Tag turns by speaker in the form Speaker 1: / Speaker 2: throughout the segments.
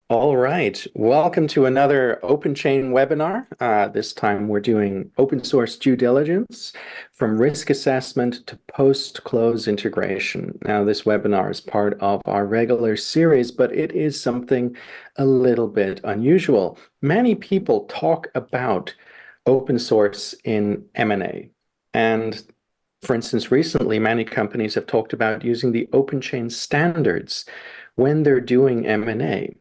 Speaker 1: All right, welcome to another OpenChain webinar. This time we're doing open source due diligence from risk assessment to post-close integration. Now, this webinar is part of our regular series, but it is something a little bit unusual. Many people talk about open source in M&A. And for instance, recently, many companies have talked about using the OpenChain standards when they're doing M&A.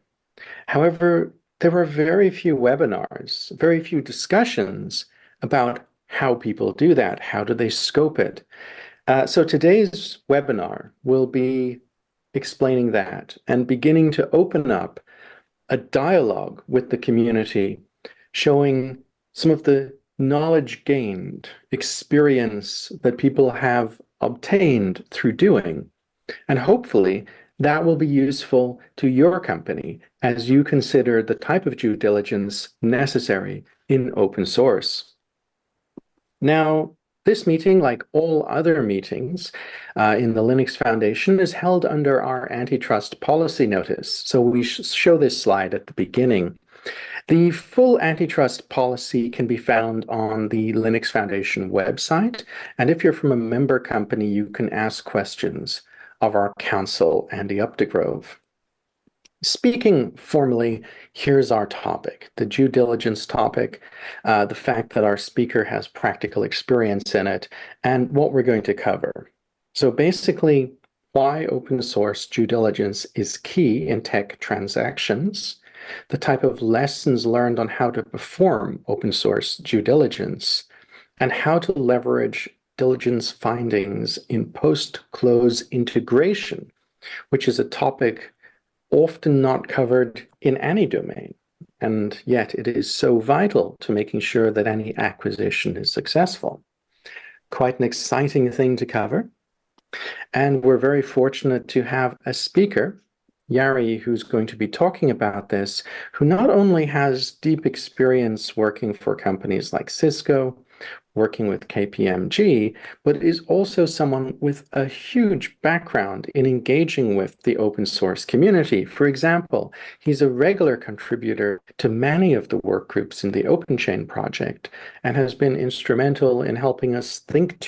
Speaker 1: However, there were very few webinars, very few discussions about how people do that. How do they scope it? So today's webinar will be explaining that and beginning to open up a dialogue with the community, showing some of the knowledge gained, experience that people have obtained through doing. And hopefully that will be useful to your company as you consider the type of due diligence necessary in open source. Now, this meeting, like all other meetings in the Linux Foundation, is held under our antitrust policy notice. So we show this slide at the beginning. The full antitrust policy can be found on the Linux Foundation website. And if you're from a member company, you can ask questions of our counsel, Andy Updegrove. Speaking formally, here's our topic, the due diligence topic, the fact that our speaker has practical experience in it, and what we're going to cover. So basically, why open source due diligence is key in tech transactions, the type of lessons learned on how to perform open source due diligence, and how to leverage diligence findings in post-close integration, which is a topic often not covered in any domain. And yet it is so vital to making sure that any acquisition is successful. Quite an exciting thing to cover. And we're very fortunate to have a speaker, Jari, who's going to be talking about this, who not only has deep experience working for companies like Cisco, working with KPMG, but is also someone with a huge background in engaging with the open source community. For example, he's a regular contributor to many of the work groups in the OpenChain project and has been instrumental in helping us think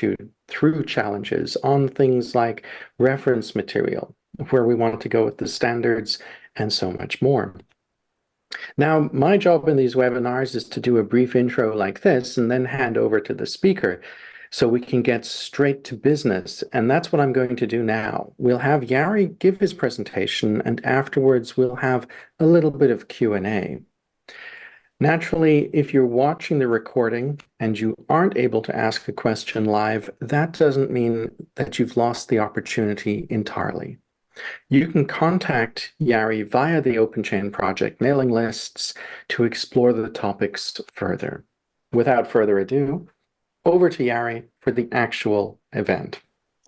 Speaker 1: through challenges on things like reference material, where we want to go with the standards, and so much more. Now, my job in these webinars is to do a brief intro like this and then hand over to the speaker so we can get straight to business. And that's what I'm going to do now. We'll have Jari give his presentation, and afterwards we'll have a little bit of Q&A. Naturally, if you're watching the recording and you aren't able to ask a question live, that doesn't mean that you've lost the opportunity entirely. You can contact Jari via the OpenChain project mailing lists to explore the topics further. Without further ado, over to Jari for the actual event.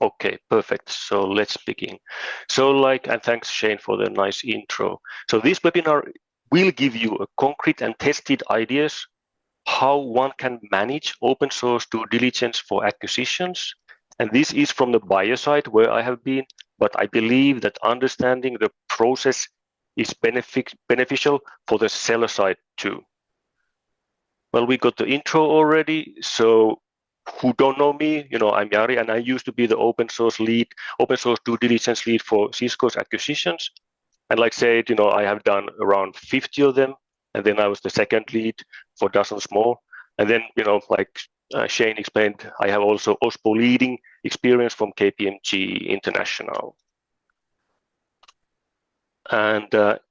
Speaker 2: Okay, perfect. So let's begin. And thanks Shane for the nice intro. So this webinar will give you a concrete and tested ideas how one can manage open source due diligence for acquisitions. And this is from the buyer side where I have been, but I believe that understanding the process is beneficial for the seller side too. Well, we got the intro already. So who don't know me, I'm Jari, and I used to be the open source due diligence lead for Cisco's acquisitions. And like I said, I have done around 50 of them. And then I was the second lead for dozens more. And then, Shane explained, I have also OSPO leading experience from KPMG International. And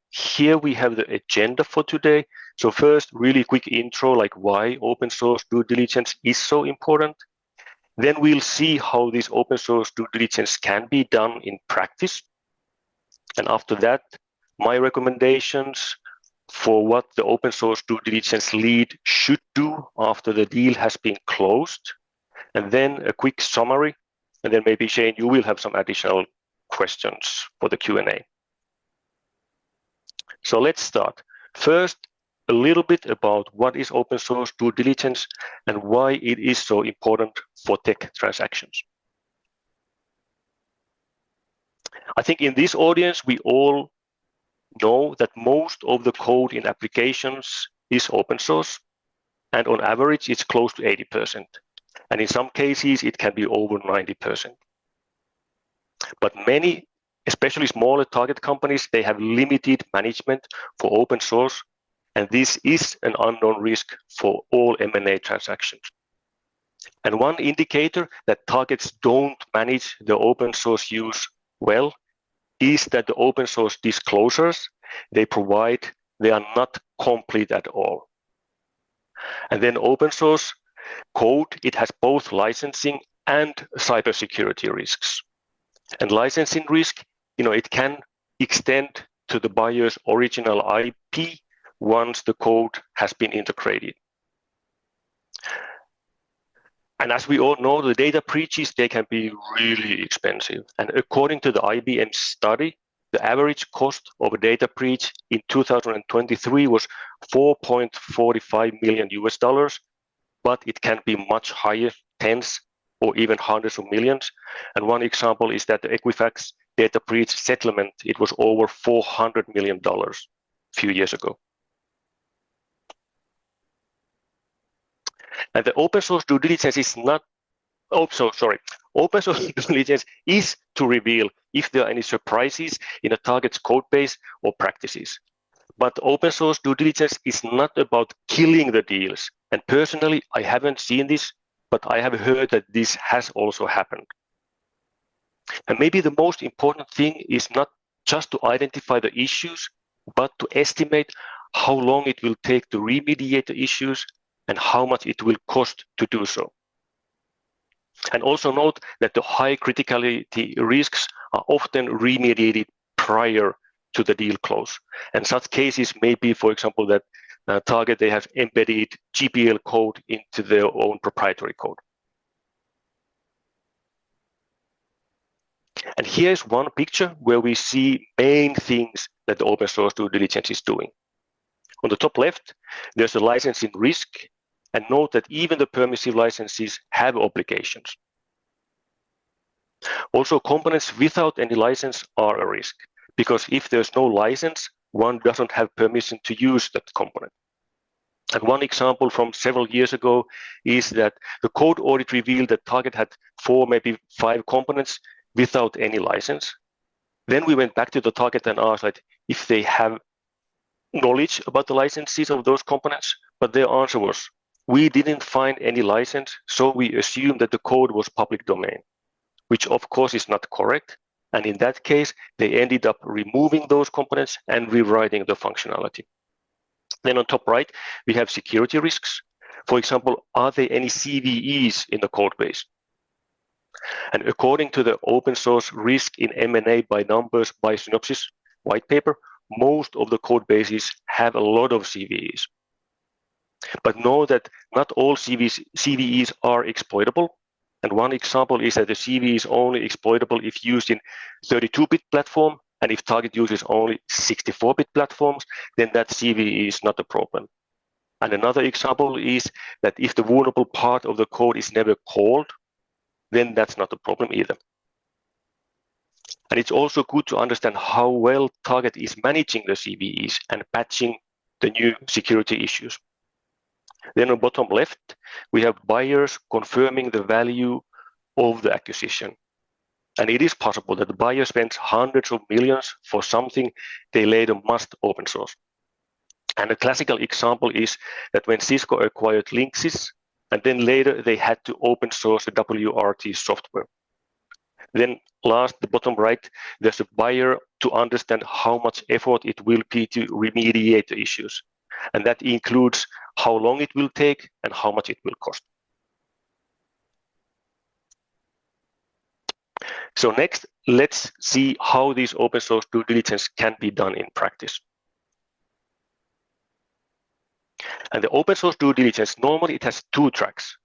Speaker 2: here we have the agenda for today. So first, really quick intro, like why open source due diligence is so important. Then we'll see how this open source due diligence can be done in practice. And after that, my recommendations for what the open source due diligence lead should do after the deal has been closed. And then a quick summary. And then maybe Shane, you will have some additional questions for the Q&A. So let's start. First, a little bit about what is open source due diligence and why it is so important for tech transactions. I think in this audience, we all know that most of the code in applications is open source, and on average, it's close to 80%. And in some cases, it can be over 90%. But many, especially smaller target companies, they have limited management for open source, and this is an unknown risk for all M&A transactions. And one indicator that targets don't manage the open source use well is that the open source disclosures they provide, they are not complete at all. And then open source code, it has both licensing and cybersecurity risks. And licensing risk, it can extend to the buyer's original IP once the code has been integrated. And as we all know, the data breaches, they can be really expensive. And according to the IBM study, the average cost of a data breach in 2023 was $4.45 million US, but it can be much higher, tens or even hundreds of millions. And one example is that the Equifax data breach settlement, it was over $400 million a few years ago. And the open source due diligence is not, open source due diligence is to reveal if there are any surprises in a target's code base or practices. But open source due diligence is not about killing the deals. And personally, I haven't seen this, but I have heard that this has also happened. And maybe the most important thing is not just to identify the issues, but to estimate how long it will take to remediate the issues and how much it will cost to do so. And also note that the high criticality risks are often remediated prior to the deal close. And such cases may be, for example, that target, they have embedded GPL code into their own proprietary code. And here's one picture where we see main things that the open source due diligence is doing. On the top left, there's a licensing risk, and note that even the permissive licenses have obligations. Also, components without any license are a risk, because if there's no license, one doesn't have permission to use that component. And one example from several years ago is that the code audit revealed that target had 4, maybe 5 components without any license. Then we went back to the target and asked if they have knowledge about the licenses of those components, but their answer was, we didn't find any license, so we assumed that the code was public domain, which of course is not correct. And in that case, they ended up removing those components and rewriting the functionality. Then on top right, we have security risks. For example, are there any CVEs in the code base? And according to the open source risk in M&A by numbers by Synopsys white paper, most of the code bases have a lot of CVEs. But know that not all CVEs are exploitable. And one example is that the CVE is only exploitable if used in 32-bit platform, and if target uses only 64-bit platforms, then that CVE is not a problem. And another example is that if the vulnerable part of the code is never called, then that's not a problem either. And it's also good to understand how well target is managing the CVEs and patching the new security issues. Then on bottom left, we have buyers confirming the value of the acquisition. And it is possible that the buyer spends hundreds of millions for something they later must open source. And a classical example is that when Cisco acquired Linksys, and then later they had to open source the WRT software. Then last, the bottom right, there's a buyer to understand how much effort it will be to remediate the issues. And that includes how long it will take and how much it will cost. So next, let's see how this open source due diligence can be done in practice. And the open source due diligence, normally it has 2 tracks.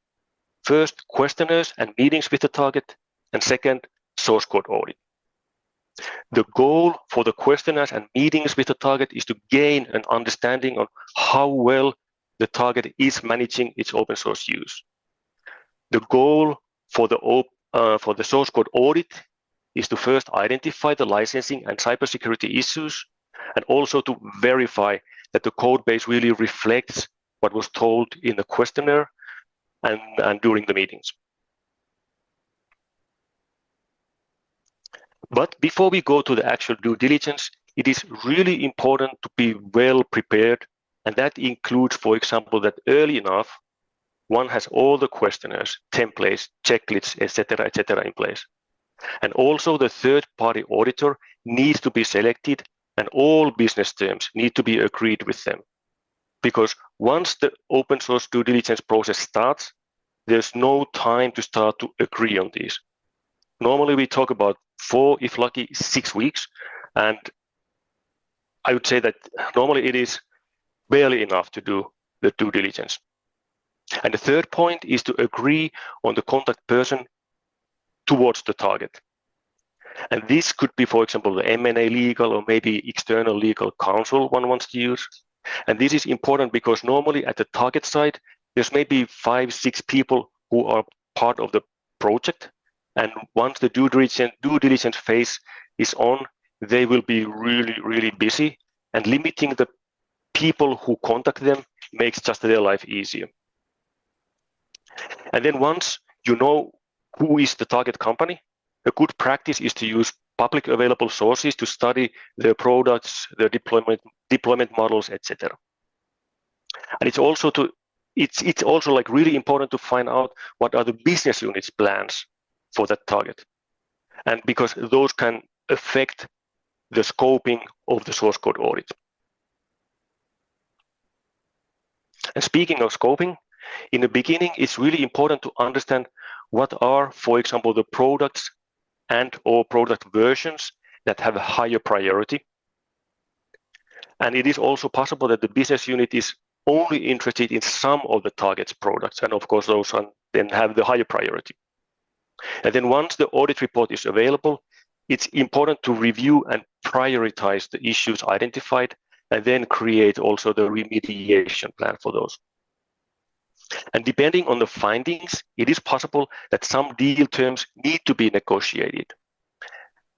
Speaker 2: First, questionnaires and meetings with the target, and second, source code audit. The goal for the questionnaires and meetings with the target is to gain an understanding on how well the target is managing its open source use. The goal for the source code audit is to first identify the licensing and cybersecurity issues, and also to verify that the code base really reflects what was told in the questionnaire and during the meetings. But before we go to the actual due diligence, it is really important to be well prepared, and that includes, for example, that early enough one has all the questionnaires, templates, checklists, etc., in place. And also the third-party auditor needs to be selected, and all business terms need to be agreed with them. Because once the open source due diligence process starts, there's no time to start to agree on these. Normally we talk about 4, if lucky, 6 weeks, and I would say that normally it is barely enough to do the due diligence. And the third point is to agree on the contact person towards the target. And this could be, for example, the M&A legal or maybe external legal counsel one wants to use. And this is important because normally at the target side, there's maybe 5, 6 people who are part of the project. And once the due diligence phase is on, they will be really, really busy, and limiting the people who contact them makes just their life easier. And then once you know who is the target company, a good practice is to use public available sources to study their products, their deployment models, etc. And it's also like really important to find out what are the business units plans for that target, and because those can affect the scoping of the source code audit. And speaking of scoping, in the beginning, it's really important to understand what are, for example, the products and or product versions that have a higher priority. And it is also possible that the business unit is only interested in some of the target's products, and of course those then have the higher priority. And then once the audit report is available, it's important to review and prioritize the issues identified, and then create also the remediation plan for those. And depending on the findings, it is possible that some deal terms need to be negotiated.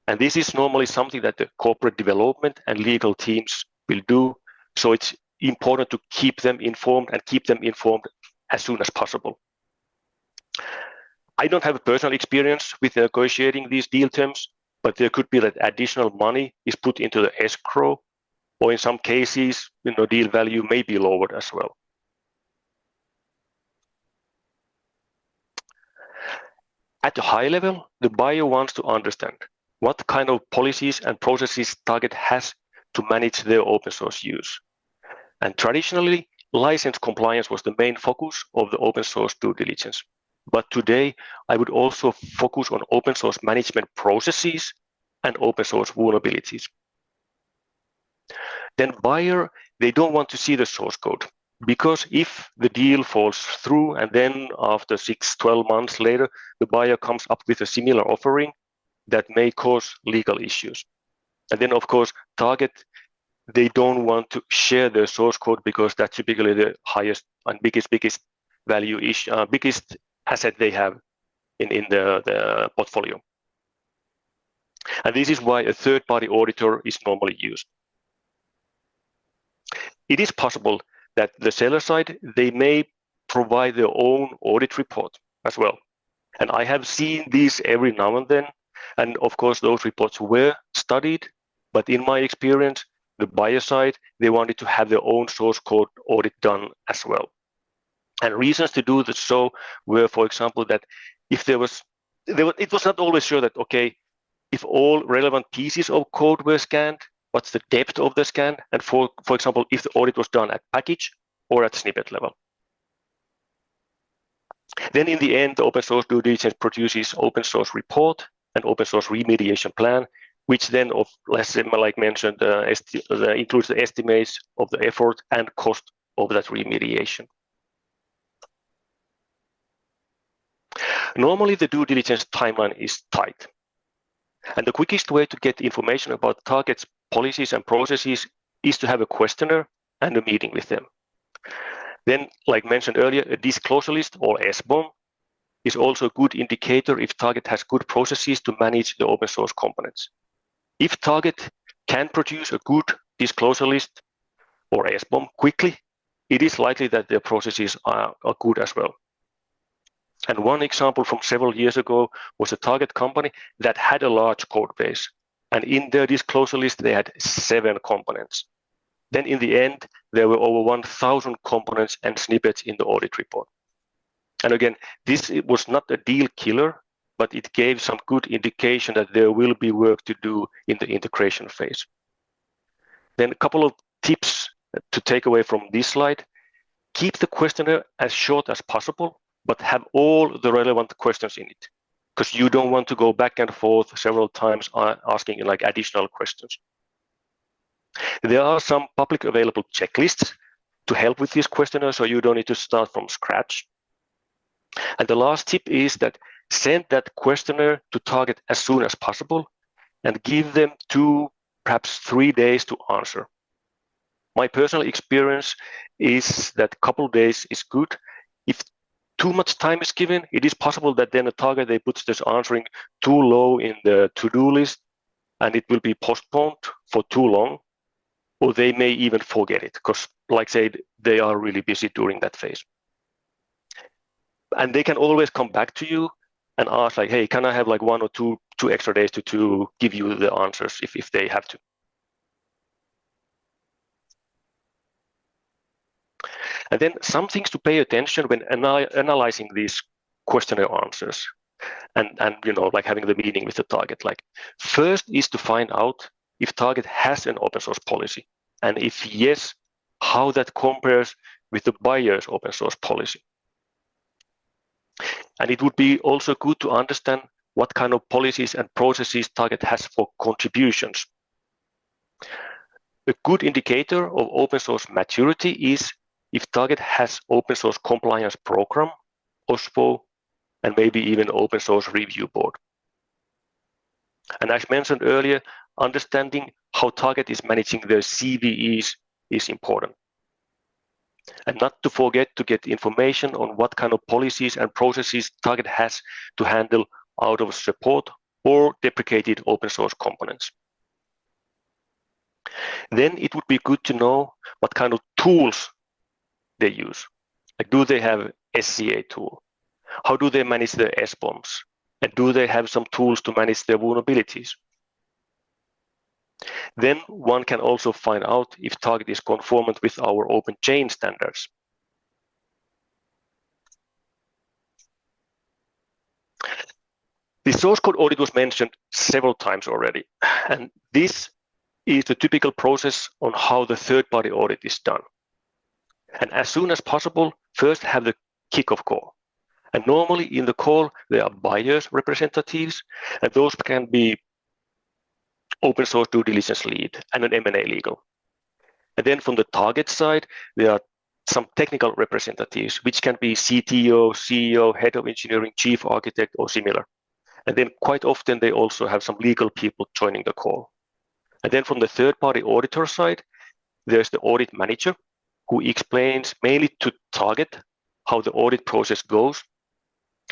Speaker 2: And this is normally something that the corporate development and legal teams will do. So it's important to keep them informed and keep them informed as soon as possible. I don't have a personal experience with negotiating these deal terms, but there could be that additional money is put into the escrow, or in some cases, deal value may be lowered as well. At a high level, the buyer wants to understand what kind of policies and processes target has to manage their open source use. And traditionally, license compliance was the main focus of the open source due diligence. But today, I would also focus on open source management processes and open source vulnerabilities. Then buyer, they don't want to see the source code, because if the deal falls through and then after 6-12 months later, the buyer comes up with a similar offering, that may cause legal issues. And then of course, target, they don't want to share their source code because that's typically the highest and biggest value issue, biggest asset they have in the portfolio. And this is why a third-party auditor is normally used. It is possible that the seller side, they may provide their own audit report as well. And I have seen these every now and then. And of course, those reports were studied. But in my experience, the buyer side, they wanted to have their own source code audit done as well. And reasons to do this so were, for example, that if it was not always sure that, okay, if all relevant pieces of code were scanned, what's the depth of the scan? And for example, if the audit was done at package or at snippet level. Then in the end, the open source due diligence produces open source report and open source remediation plan, which then, like mentioned, includes the estimates of the effort and cost of that remediation. Normally, the due diligence timeline is tight. And the quickest way to get information about targets, policies, and processes is to have a questionnaire and a meeting with them. Then, like mentioned earlier, a disclosure list, or SBOM, is also a good indicator if target has good processes to manage the open source components. If target can produce a good disclosure list or SBOM quickly, it is likely that their processes are good as well. And one example from several years ago was a target company that had a large code base. And in their disclosure list, they had 7 components. Then in the end, there were over 1,000 components and snippets in the audit report. And again, this was not a deal killer, but it gave some good indication that there will be work to do in the integration phase. Then a couple of tips to take away from this slide. Keep the questionnaire as short as possible, but have all the relevant questions in it, because you don't want to go back and forth several times asking like additional questions. There are some public available checklists to help with this questionnaire, so you don't need to start from scratch. And the last tip is that send that questionnaire to target as soon as possible and give them 2, perhaps 3 days to answer. My personal experience is that a couple of days is good. If too much time is given, it is possible that then a target they put this answering too low in the to-do list and it will be postponed for too long, or they may even forget it because, like I said, they are really busy during that phase. And they can always come back to you and ask like, hey, can I have like 1 or 2 extra days to give you the answers if they have to. And then some things to pay attention when analyzing these questionnaire answers and like having the meeting with the target. Like, first is to find out if target has an open source policy, and if yes, how that compares with the buyer's open source policy. And it would be also good to understand what kind of policies and processes target has for contributions. A good indicator of open source maturity is if target has open source compliance program, OSPO, and maybe even open source review board. And as mentioned earlier, understanding how target is managing their CVEs is important. And not to forget to get information on what kind of policies and processes target has to handle out of support or deprecated open source components. Then it would be good to know what kind of tools they use. Like, do they have SCA tool? How do they manage their SBOMs? And do they have some tools to manage their vulnerabilities? Then one can also find out if target is conformant with our OpenChain standards. The source code audit was mentioned several times already, and this is the typical process on how the third-party audit is done. And as soon as possible, first have the kickoff call. And normally in the call, there are buyers' representatives, and those can be open source due diligence lead and an M&A legal. And then from the target side, there are some technical representatives, which can be CTO, CEO, head of engineering, chief architect, or similar. And then quite often they also have some legal people joining the call. And then from the third-party auditor side, there's the audit manager who explains mainly to target how the audit process goes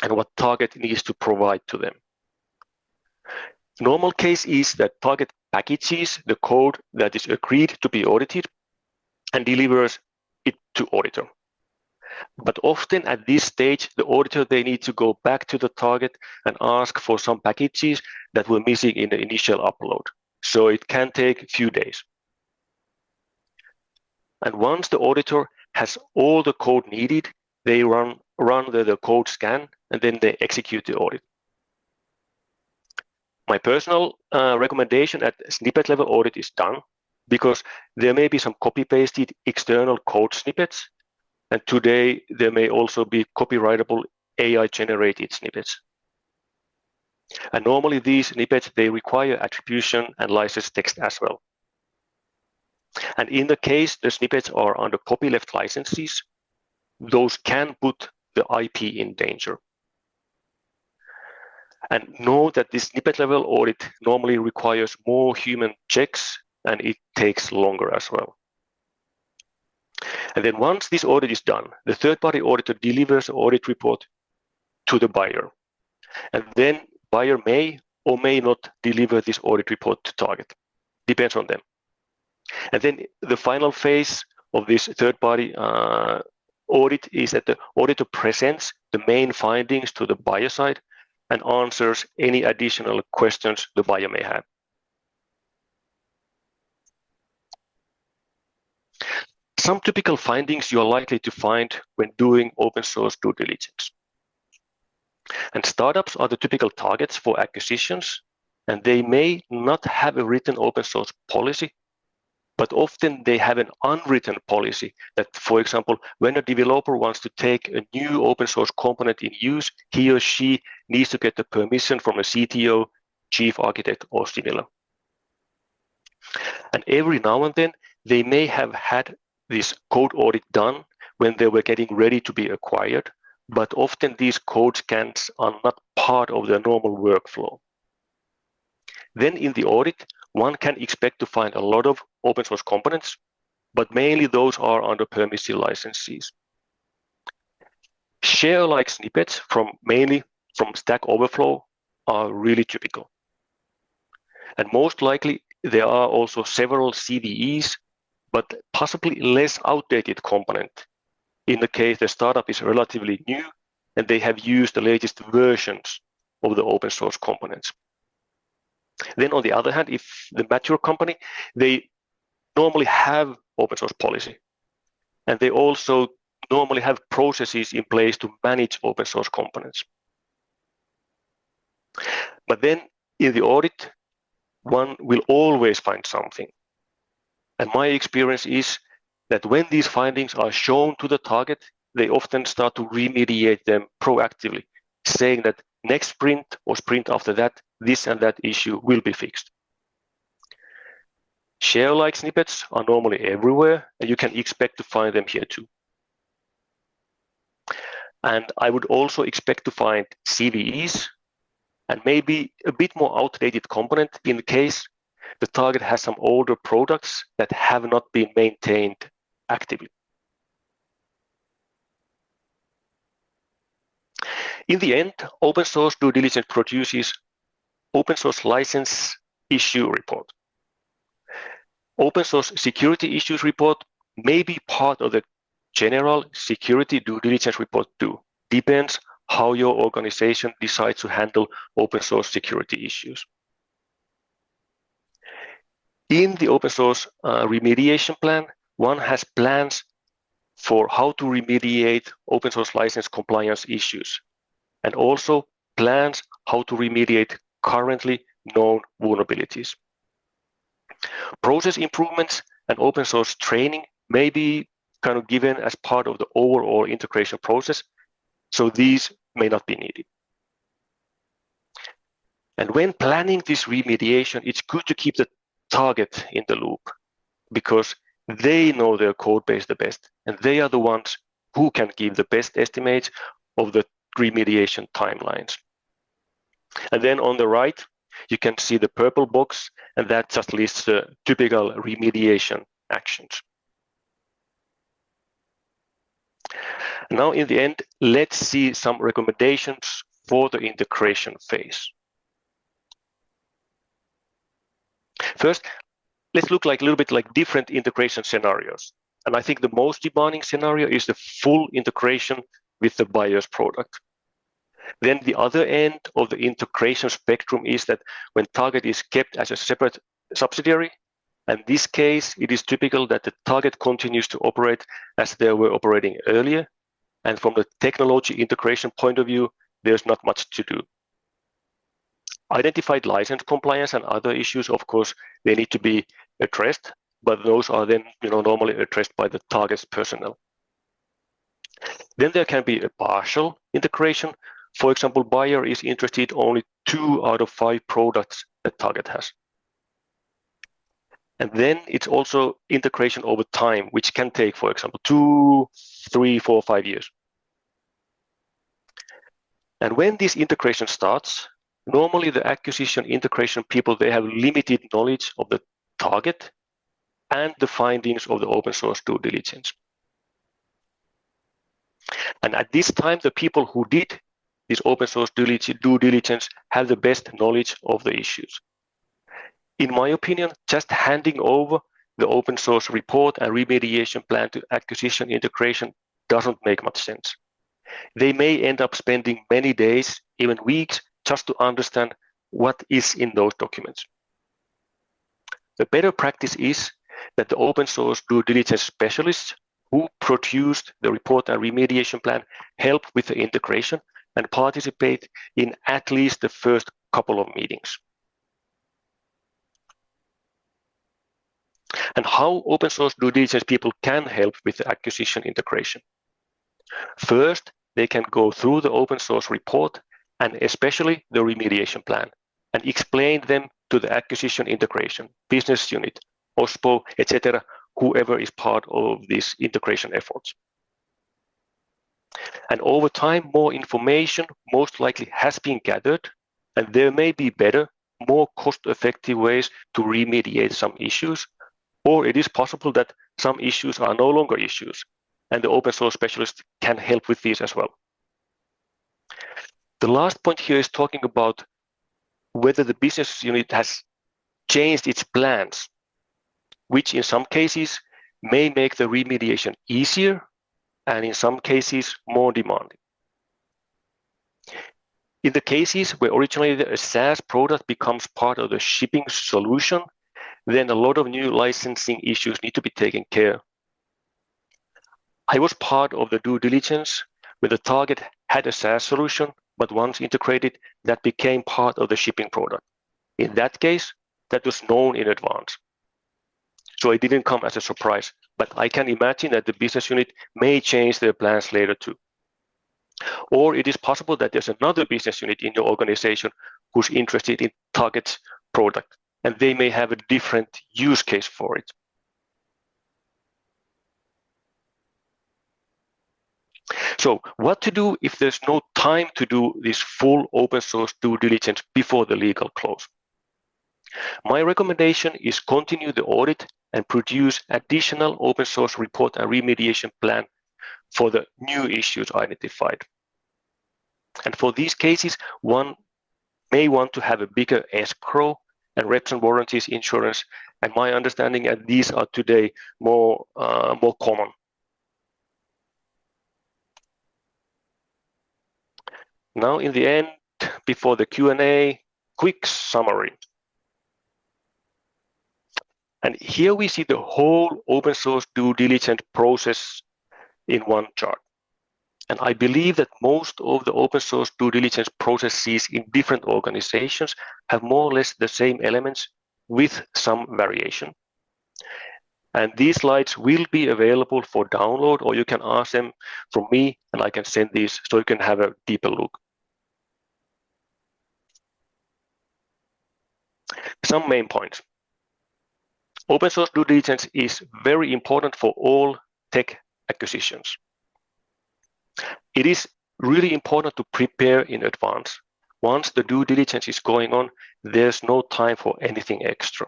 Speaker 2: and what target needs to provide to them. Normal case is that target packages the code that is agreed to be audited and delivers it to auditor. But often at this stage, the auditor, they need to go back to the target and ask for some packages that were missing in the initial upload. So it can take a few days. And once the auditor has all the code needed, they run the code scan and then they execute the audit. My personal recommendation at snippet level audit is done because there may be some copy-pasted external code snippets, and today there may also be copyrightable AI-generated snippets. And normally these snippets, they require attribution and license text as well. And in the case the snippets are under copyleft licenses, those can put the IP in danger. And know that this snippet level audit normally requires more human checks and it takes longer as well. And then once this audit is done, the third-party auditor delivers the audit report to the buyer. And then buyer may or may not deliver this audit report to target. Depends on them. And then the final phase of this third-party audit is that the auditor presents the main findings to the buyer side and answers any additional questions the buyer may have. Some typical findings you are likely to find when doing open source due diligence. And startups are the typical targets for acquisitions, and they may not have a written open source policy, but often they have an unwritten policy that, for example, when a developer wants to take a new open source component in use, he or she needs to get the permission from a CTO, chief architect, or similar. And every now and then, they may have had this code audit done when they were getting ready to be acquired, but often these code scans are not part of their normal workflow. Then in the audit, one can expect to find a lot of open source components, but mainly those are under permissive licenses. Share-alike snippets mainly from Stack Overflow are really typical. And most likely, there are also several CVEs, but possibly less outdated component in the case the startup is relatively new and they have used the latest versions of the open source components. Then on the other hand, if the mature company, they normally have open source policy, and they also normally have processes in place to manage open source components. But then in the audit, one will always find something. And my experience is that when these findings are shown to the target, they often start to remediate them proactively, saying that next sprint or sprint after that, this and that issue will be fixed. Share-alike snippets are normally everywhere, and you can expect to find them here too. And I would also expect to find CVEs and maybe a bit more outdated component in case the target has some older products that have not been maintained actively. In the end, open source due diligence produces open source license issue report. Open source security issues report may be part of the general security due diligence report too. Depends how your organization decides to handle open source security issues. In the open source remediation plan, one has plans for how to remediate open source license compliance issues, and also plans how to remediate currently known vulnerabilities. Process improvements and open source training may be kind of given as part of the overall integration process, so these may not be needed. And when planning this remediation, it's good to keep the target in the loop because they know their code base the best, and they are the ones who can give the best estimates of the remediation timelines. And then on the right, you can see the purple box, and that just lists the typical remediation actions. Now, in the end, let's see some recommendations for the integration phase. First, let's look like a little bit like different integration scenarios. And I think the most demanding scenario is the full integration with the buyer's product. Then the other end of the integration spectrum is that when target is kept as a separate subsidiary, and in this case, it is typical that the target continues to operate as they were operating earlier. And from the technology integration point of view, there's not much to do. Identified license compliance and other issues, of course, they need to be addressed, but those are then normally addressed by the target's personnel. Then there can be a partial integration. For example, buyer is interested only 2 out of 5 products that target has. And then it's also integration over time, which can take, for example, 2, 3, 4, 5 years. And when this integration starts, normally the acquisition integration people, they have limited knowledge of the target and the findings of the open source due diligence. And at this time, the people who did this open source due diligence have the best knowledge of the issues. In my opinion, just handing over the open source report and remediation plan to acquisition integration doesn't make much sense. They may end up spending many days, even weeks, just to understand what is in those documents. The better practice is that the open source due diligence specialists who produced the report and remediation plan help with the integration and participate in at least the first couple of meetings. And how open source due diligence people can help with the acquisition integration. First, they can go through the open source report and especially the remediation plan and explain them to the acquisition integration, business unit, OSPO, etc., whoever is part of these integration efforts. And over time, more information most likely has been gathered, and there may be better, more cost-effective ways to remediate some issues, or it is possible that some issues are no longer issues, and the open source specialist can help with these as well. The last point here is talking about whether the business unit has changed its plans, which in some cases may make the remediation easier and in some cases more demanding. In the cases where originally a SaaS product becomes part of the shipping solution, then a lot of new licensing issues need to be taken care of. I was part of the due diligence where the target had a SaaS solution, but once integrated, that became part of the shipping product. In that case, that was known in advance. So it didn't come as a surprise, but I can imagine that the business unit may change their plans later too. Or it is possible that there's another business unit in your organization who's interested in target's product, and they may have a different use case for it. So what to do if there's no time to do this full open source due diligence before the legal close? My recommendation is continue the audit and produce additional open source report and remediation plan for the new issues identified. And for these cases, one may want to have a bigger escrow and reps and warranties insurance. And my understanding that these are today more common. Now, in the end, before the Q&A, quick summary. And here we see the whole open source due diligence process in one chart. And I believe that most of the open source due diligence processes in different organizations have more or less the same elements with some variation. And these slides will be available for download, or you can ask them from me and I can send these so you can have a deeper look. Some main points. Open source due diligence is very important for all tech acquisitions. It is really important to prepare in advance. Once the due diligence is going on, there's no time for anything extra.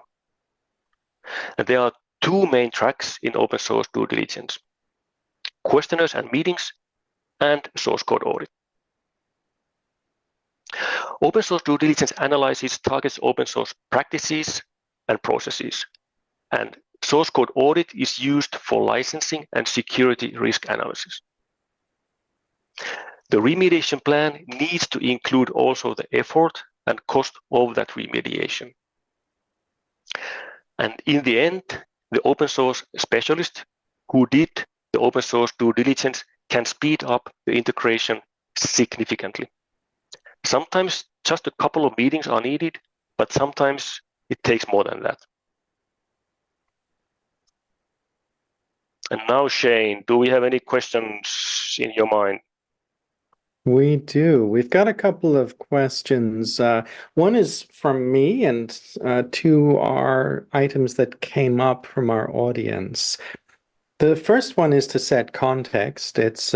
Speaker 2: And there are two main tracks in open source due diligence: questionnaires and meetings, and source code audit. Open source due diligence analyzes targets open source practices and processes. And source code audit is used for licensing and security risk analysis. The remediation plan needs to include also the effort and cost of that remediation. And in the end, the open source specialist who did the open source due diligence can speed up the integration significantly. Sometimes just a couple of meetings are needed, but sometimes it takes more than that. And now, Shane, do we have any questions in your mind?
Speaker 1: We do. We've got a couple of questions. One is from me, and two are items that came up from our audience. The first one is to set context. It's,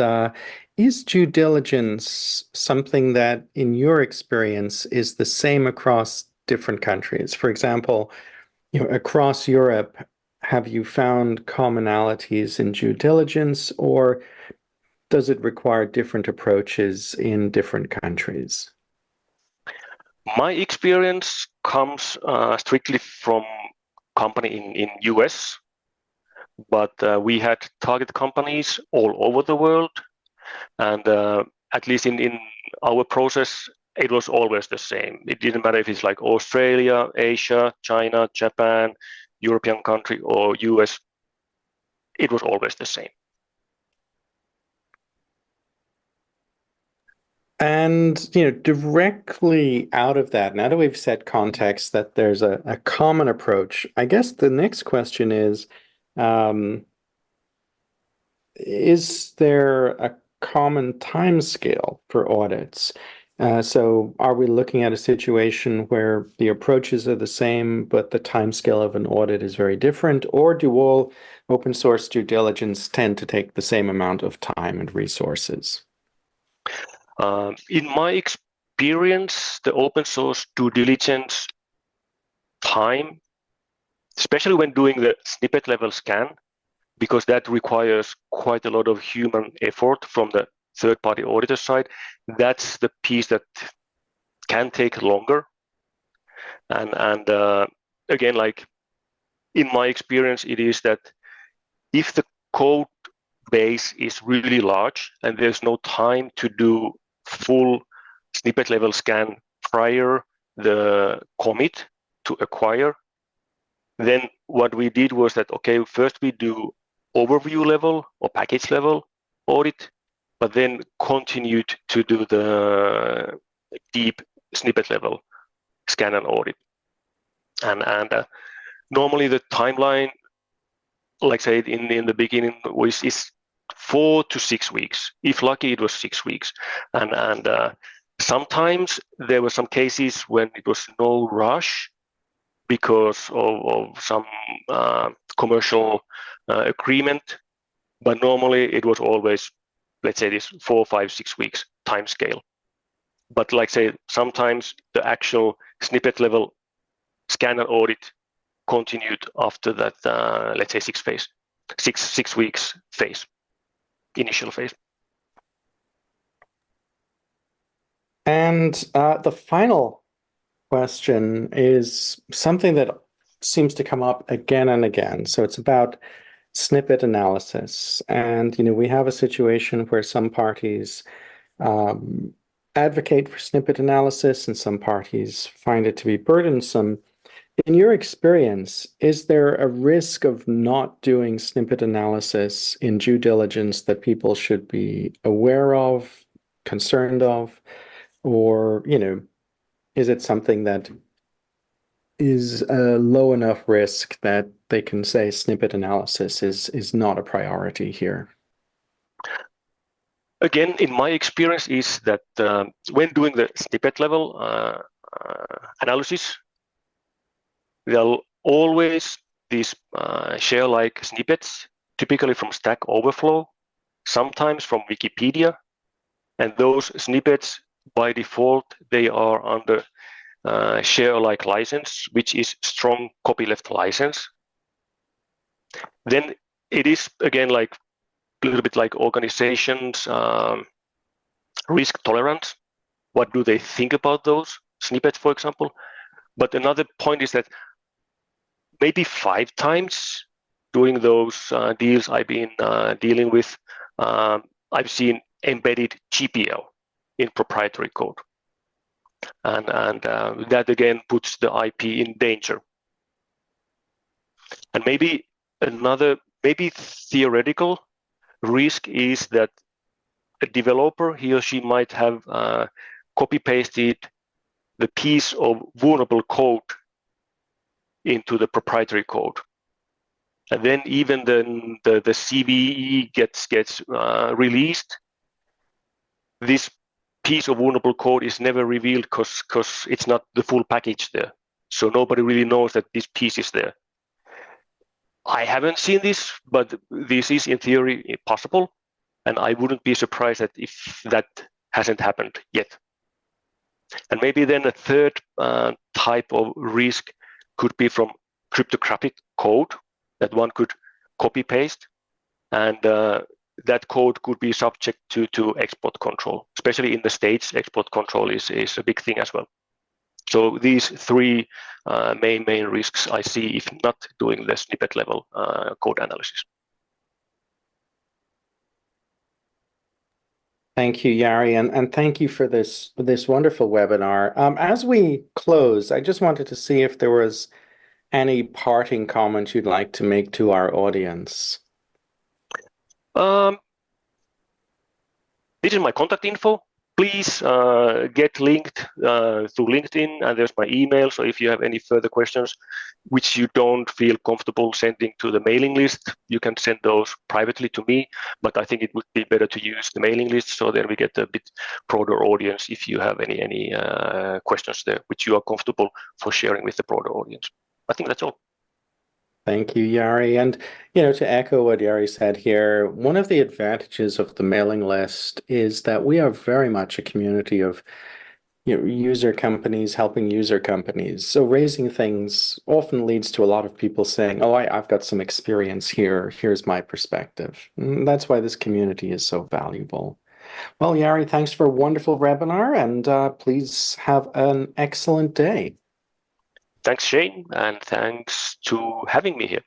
Speaker 1: is due diligence something that, in your experience, is the same across different countries? For example, across Europe, have you found commonalities in due diligence, or does it require different approaches in different countries?
Speaker 2: My experience comes strictly from company in US, but we had target companies all over the world, and at least in our process, it was always the same. It didn't matter if it's like Australia, Asia, China, Japan, European country, or US. It was always the same.
Speaker 1: And, directly out of that, now that we've set context that there's a common approach, I guess the next question is there a common time scale for audits? So are we looking at a situation where the approaches are the same, but the time scale of an audit is very different? Or do all open source due diligence tend to take the same amount of time and resources?
Speaker 2: In my experience, the open source due diligence time, especially when doing the snippet level scan, because that requires quite a lot of human effort from the third-party auditor side, that's the piece that can take longer. And again, like in my experience, it is that if the code base is really large and there's no time to do full snippet level scan prior the commit to acquire, then what we did was that, okay, first we do overview level or package level audit, but then continued to do the deep snippet level scan and audit. And normally the timeline, like I said in the beginning, is 4 to 6 weeks. If lucky, it was 6 weeks. And sometimes there were some cases when it was no rush because of some commercial agreement, but normally it was always, let's say, this 4, 5, 6 weeks time scale. But like I say, sometimes the actual snippet level scan and audit continued after that, let's say, 6 weeks phase, initial phase.
Speaker 1: And the final question is something that seems to come up again and again. So it's about snippet analysis. And, we have a situation where some parties advocate for snippet analysis and some parties find it to be burdensome. In your experience, is there a risk of not doing snippet analysis in due diligence that people should be aware of, concerned of, or, is it something that is a low enough risk that they can say snippet analysis is not a priority here?
Speaker 2: Again, in my experience is that when doing the snippet level analysis, there are always these share-like snippets, typically from Stack Overflow, sometimes from Wikipedia, and those snippets, by default, they are under share-alike license, which is strong copyleft license. Then it is, again, like a little bit like organizations' risk tolerance. What do they think about those snippets, for example? But another point is that maybe 5 times during those deals I've been dealing with, I've seen embedded GPL in proprietary code. And that again puts the IP in danger. And maybe another, maybe theoretical risk is that a developer, he or she might have copy-pasted the piece of vulnerable code into the proprietary code. And then even then the CVE gets released, this piece of vulnerable code is never revealed because it's not the full package there. So nobody really knows that this piece is there. I haven't seen this, but this is in theory possible. And I wouldn't be surprised if that hasn't happened yet. And maybe then a third type of risk could be from cryptographic code that one could copy paste. And that code could be subject to export control, especially in the States. Export control is a big thing as well. So these three main risks I see if not doing the snippet level code analysis.
Speaker 1: Thank you, Jari, and thank you for this wonderful webinar. As we close, I just wanted to see if there was any parting comment you'd like to make to our audience.
Speaker 2: This is my contact info. Please get linked through LinkedIn, and there's my email. So if you have any further questions which you don't feel comfortable sending to the mailing list, you can send those privately to me. But I think it would be better to use the mailing list, so then we get a bit broader audience if you have any questions there which you are comfortable for sharing with the broader audience. I think that's all.
Speaker 1: Thank you, Jari. And, to echo what Jari said here, one of the advantages of the mailing list is that we are very much a community of user companies helping user companies. So raising things often leads to a lot of people saying, oh, I've got some experience here. Here's my perspective. And that's why this community is so valuable. Well, Jari, thanks for a wonderful webinar, and please have an excellent day.
Speaker 2: Thanks, Shane, and thanks to having me here.